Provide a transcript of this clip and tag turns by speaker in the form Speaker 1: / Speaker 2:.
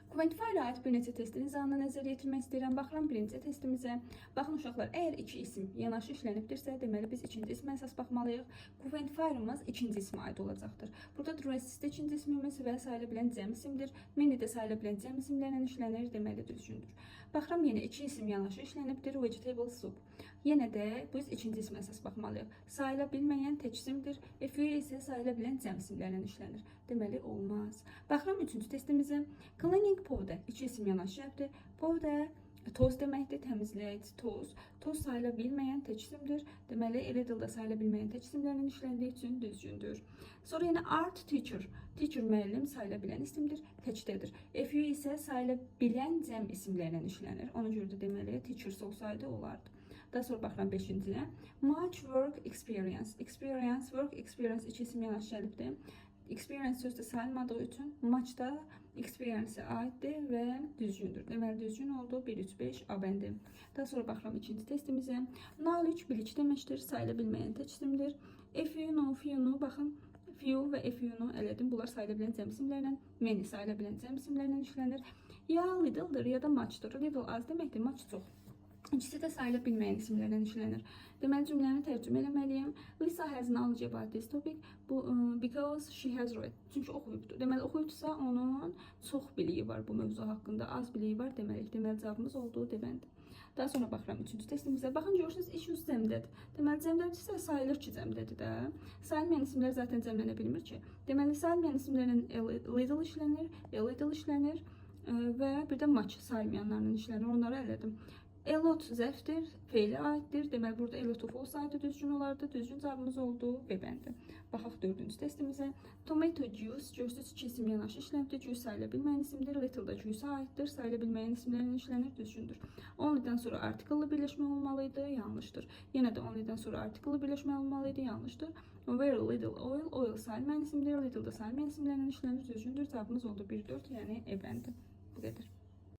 Speaker 1: Quantify-lə aid bir neçə testi nizamına nəzərə yetirmək istəyirəm. Baxıram birinci testimizə. Baxın uşaqlar, əgər iki isim yanaşı işlənibdirsə, deməli biz ikinci ismə əsas baxmalıyıq. Quantify-ımız ikinci ismə aid olacaqdır. Burada resist ikinci ismimiz və sayıla bilən cəm isimdir. Many də sayıla bilən cəm isimlərlə işlənir, deməli düzgündür. Baxıram yenə iki isim yanaşı işlənibdir. Vegetable soup. Yenə də biz ikinci ismə əsas baxmalıyıq. Sayıla bilməyən tək isimdir. A few isə sayıla bilən cəm isimlərlə işlənir. Deməli olmaz. Baxıram üçüncü testimizə. Cleaning powder. İki isim yanaşı şərtdir. Powder toz deməkdir, təmizləyici toz. Toz sayıla bilməyən tək isimdir. Deməli, little da sayıla bilməyən tək isimlərlə işləndiyi üçün düzgündür. Sonra yenə art teacher. Teacher müəllim sayıla bilən isimdir, təkdədir. A few isə sayıla bilən cəm isimlərlə işlənir. Ona görə də deməli, teachers olsaydı olardı. Daha sonra baxıram 5-ciyə. Much work experience. Experience, work experience iki isim yanaşı gəlibdir. Experience sözdə sayılmadığı üçün much da experience-ə aiddir və düzgündür. Deməli, düzgün oldu. 1, 3, 5 A bəndi. Daha sonra baxıram ikinci testimizə. Knowledge bilik deməkdir. Sayıla bilməyən tək isimdir. A few, baxın. Few və a few elədim. Bunlar sayıla bilən cəm isimlərlə, many sayıla bilən cəm isimlərlə işlənir. Ya little'dır ya da much'dır. Little az deməkdir, much çox. İkisi də sayıla bilməyən isimlərlə işlənir. Deməli, cümləni tərcümə eləməliyim. Lisa has knowledge about this topic because she has read. Çünki oxuyubdur. Deməli, oxuyubdursa onun çox biliyi var bu mövzu haqqında, az biliyi var deməliyik. Deməli, cavabımız olduğu deməlidir. Daha sonra baxıram üçüncü testimizə. Baxın, görürsünüz, issues cəmdədir. Deməli, cəmdədirsə sayılır ki, cəmdədir də. Sayılmayan isimlər zaten cəmlənə bilmir ki. Deməli, sayılmayan isimlərlə little işlənir, a little işlənir və bir də much sayılmayanlarla işlənir. Onları elədim. A lot zərfdir, feylə aiddir. Deməli, burada a lot of olsaydı düzgün olardı. Düzgün cavabımız oldu B bəndi. Baxaq dördüncü testimizə. Tomato juice. Görürsünüz, iki isim yanaşı işlənibdir. Juice sayıla bilməyən isimdir. Little da juice aiddir. Sayıla bilməyən isimlərlə işlənir. Düzgündür. Only'dən sonra article birləşmə olmalıydı. Yanlışdır. Yenə də only'dən sonra article birləşmə olmalıydı. Yanlışdır. Very little oil. Oil sayılmayan isimdir. Little da sayılmayan isimlərlə işlənir. Düzgündür. Cavabımız oldu 1, 4, yəni E bəndi. Bu qədər.